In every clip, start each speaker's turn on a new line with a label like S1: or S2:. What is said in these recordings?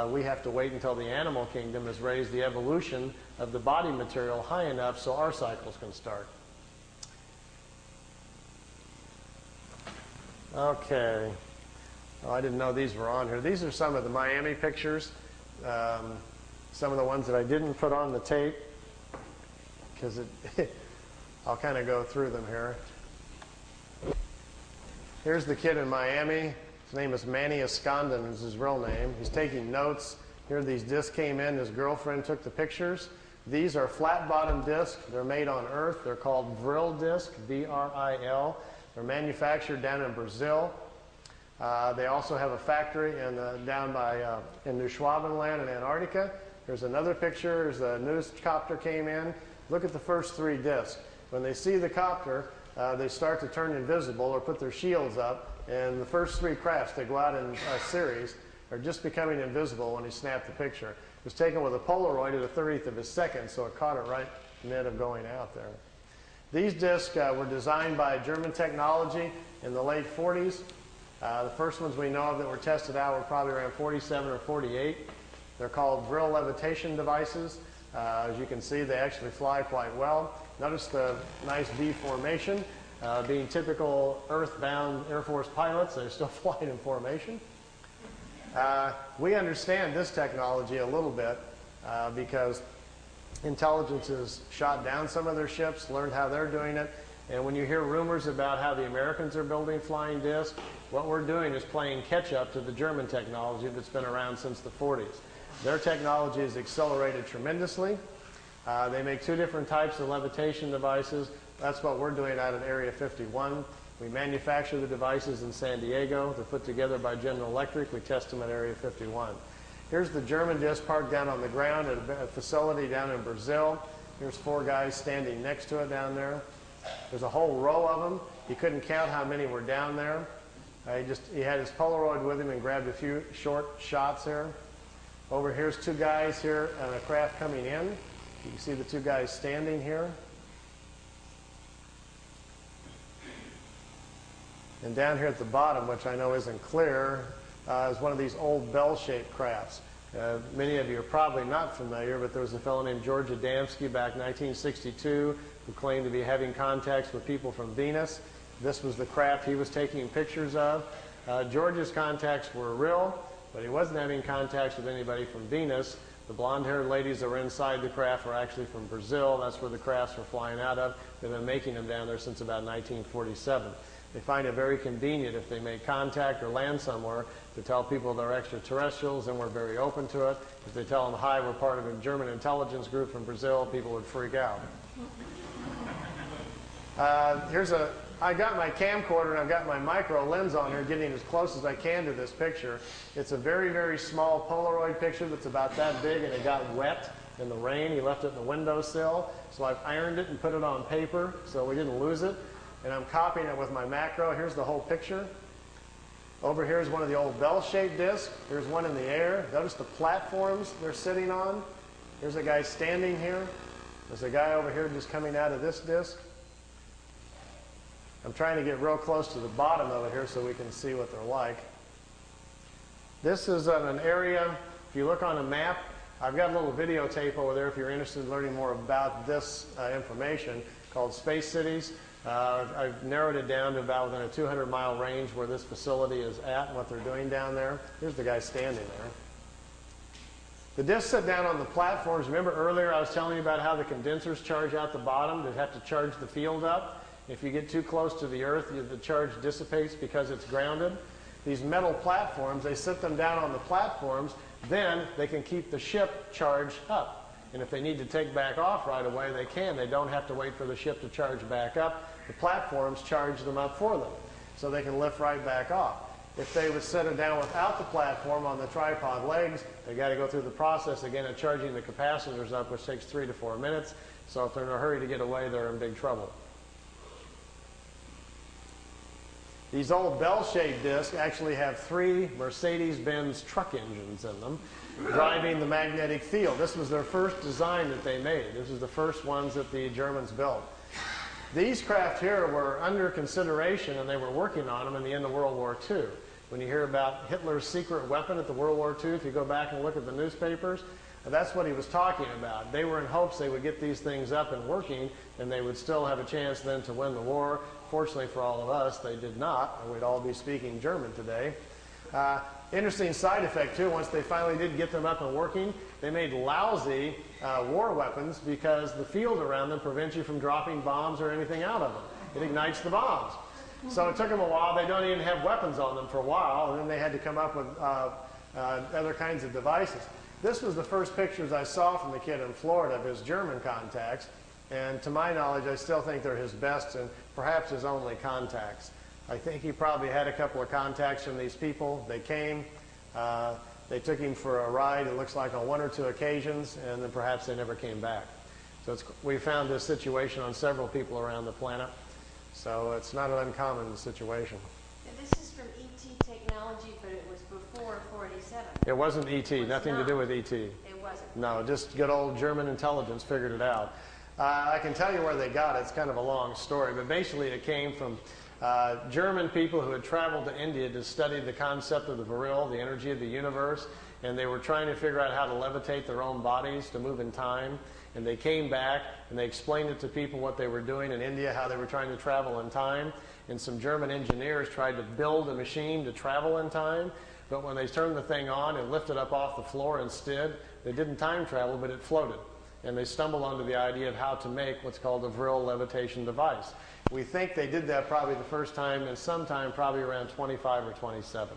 S1: We have to wait until the animal kingdom has raised the evolution of the body material high enough so our cycles can start. Okay. Oh, I didn't know these were on here. These are some of the Miami pictures. Some of the ones that I didn't put on the tape, because I'll kind of go through them here. Here's the kid in Miami. His name is Manny Escondon, is his real name. He's taking notes. Here these discs came in. His girlfriend took the pictures. These are flat-bottom discs. They're made on Earth. They're called Vril discs, V-R-I-L. They're manufactured down in Brazil. They also have a factory down in New Schwabenland in Antarctica. Here's another picture. There's a news copter came in. Look at the first three discs. When they see the copter, they start to turn invisible or put their shields up. And the first three crafts, they go out in a series, are just becoming invisible when he snapped the picture. It was taken with a Polaroid at a 30th of a second, so it caught it right in the end of going out there. These discs were designed by German technology in the late 40s. The first ones we know of that were tested out were probably around 47 or 48. They're called Vril levitation devices. As you can see, they actually fly quite well. Notice the nice V formation. Being typical earthbound Air Force pilots, they're still flying in formation. We understand this technology a little bit because intelligence has shot down some of their ships, learned how they're doing it. And when you hear rumors about how the Americans are building flying discs, what we're doing is playing catch-up to the German technology that's been around since the 40s. Their technology has accelerated tremendously. They make two different types of levitation devices. That's what we're doing out at Area 51. We manufacture the devices in San Diego. They're put together by General Electric. We test them at Area 51. Here's the German disc parked down on the ground at a facility down in Brazil. Here's four guys standing next to it down there. There's a whole row of them. He couldn't count how many were down there. He had his Polaroid with him and grabbed a few short shots here. Over here's two guys here and a craft coming in. You can see the two guys standing here. And down here at the bottom, which I know isn't clear, is one of these old bell-shaped crafts. Many of you are probably not familiar, but there was a fellow named George Adamski back in 1962 who claimed to be having contacts with people from Venus. This was the craft he was taking pictures of. George's contacts were real, but he wasn't having contacts with anybody from Venus. The blonde-haired ladies that were inside the craft were actually from Brazil. That's where the crafts were flying out of. They've been making them down there since about 1947. They find it very convenient if they make contact or land somewhere to tell people they're extraterrestrials, and we're very open to it. If they tell them, hi, we're part of a German intelligence group from Brazil, people would freak out. I got my camcorder and I've got my micro lens on here getting as close as I can to this picture. It's a very, very small Polaroid picture that's about that big, and it got wet in the rain. He left it in the windowsill, so I've ironed it and put it on paper so we didn't lose it. And I'm copying it with my macro. Here's the whole picture. Over here is one of the old bell-shaped discs. Here's one in the air. Notice the platforms they're sitting on. Here's a guy standing here. There's a guy over here just coming out of this disc. I'm trying to get real close to the bottom of it here so we can see what they're like. This is an area, if you look on a map, I've got a little videotape over there if you're interested in learning more about this information, called Space Cities. I've narrowed it down to about within a 200-mile range where this facility is at and what they're doing down there. Here's the guy standing there. The discs sit down on the platforms. Remember earlier I was telling you about how the condensers charge out the bottom to have to charge the field up? If you get too close to the Earth, the charge dissipates because it's grounded. These metal platforms, they sit them down on the platforms, then they can keep the ship charged up. And if they need to take back off right away, they can. They don't have to wait for the ship to charge back up. The platforms charge them up for them, so they can lift right back off. If they would set it down without the platform on the tripod legs, they got to go through the process again of charging the capacitors up, which takes 3 to 4 minutes. So if they're in a hurry to get away, they're in big trouble. These old bell-shaped discs actually have 3 Mercedes-Benz truck engines in them, driving the magnetic field. This was their first design that they made. This was the first ones that the Germans built. These craft here were under consideration, and they were working on them in the end of World War II. When you hear about Hitler's secret weapon at the World War II, if you go back and look at the newspapers, that's what he was talking about. They were in hopes they would get these things up and working, and they would still have a chance then to win the war. Fortunately for all of us, they did not, and we'd all be speaking German today. Interesting side effect, too, once they finally did get them up and working, they made lousy war weapons because the field around them prevents you from dropping bombs or anything out of them. It ignites the bombs. So it took them a while. They don't even have weapons on them for a while, and then they had to come up with other kinds of devices. This was the first pictures I saw from the kid in Florida of his German contacts, and to my knowledge, I still think they're his best and perhaps his only contacts. I think he probably had a couple of contacts from these people. They came, they took him for a ride, it looks like on 1 or 2 occasions, and then perhaps they never came back. So we found this situation on several people around the planet, so it's not an uncommon situation.
S2: And this is from ET technology, but it was before 47.
S1: It wasn't ET, nothing to do with ET.
S2: It wasn't.
S1: No, just good old German intelligence figured it out. I can tell you where they got it. It's kind of a long story, but basically it came from German people who had traveled to India to study the concept of the Vril, the energy of the universe, and they were trying to figure out how to levitate their own bodies to move in time. And they came back and they explained it to people what they were doing in India, how they were trying to travel in time. And some German engineers tried to build a machine to travel in time, but when they turned the thing on and lifted up off the floor instead, they didn't time travel, but it floated. And they stumbled onto the idea of how to make what's called a Vril levitation device. We think they did that probably the first time and sometime probably around 25 or 27.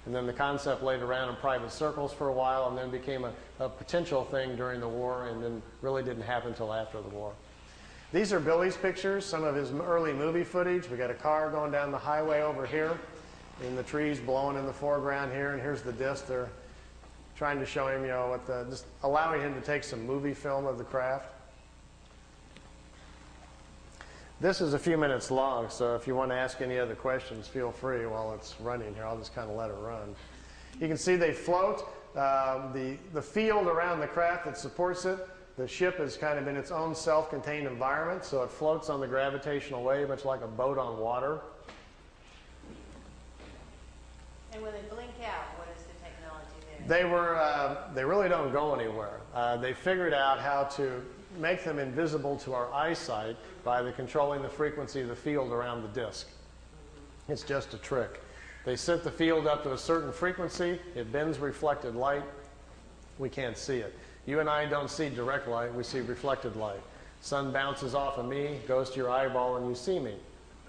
S1: And then the concept laid around in private circles for a while and then became a potential thing during the war and then really didn't happen until after the war. These are Billy's pictures, some of his early movie footage. We got a car going down the highway over here and the trees blowing in the foreground here, and here's the disc. They're trying to show him, you know, just allowing him to take some movie film of the craft. This is a few minutes long, so if you want to ask any other questions, feel free while it's running here. I'll just kind of let it run. You can see they float. The field around the craft that supports it, the ship is kind of in its own self-contained environment, so it floats on the gravitational wave, much like a boat on water.
S2: And when they blink out, what is the technology there?
S1: They really don't go anywhere. They figured out how to make them invisible to our eyesight by controlling the frequency of the field around the disk. It's just a trick. They set the field up to a certain frequency, it bends reflected light, we can't see it. You and I don't see direct light, we see reflected light. Sun bounces off of me, goes to your eyeball, and you see me.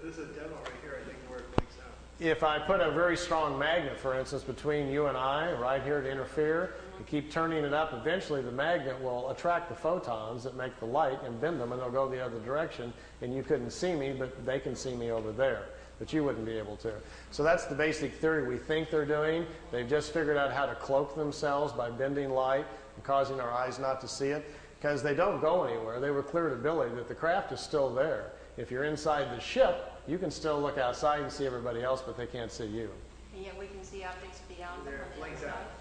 S3: This is a demo right here, I think, where it blinks out.
S1: If I put a very strong magnet, for instance, between you and I, right here to interfere, and keep turning it up, eventually the magnet will attract the photons that make the light and bend them, and they'll go the other direction, and you couldn't see me, but they can see me over there. But you wouldn't be able to. So that's the basic theory we think they're doing. They've just figured out how to cloak themselves by bending light and causing our eyes not to see it, because they don't go anywhere. They were clear to Billy that the craft is still there. If you're inside the ship, you can still look outside and see everybody else, but they can't see you.
S2: And yet we can see objects beyond them
S3: There,
S2: on the
S3: blinks
S2: outside.
S3: out.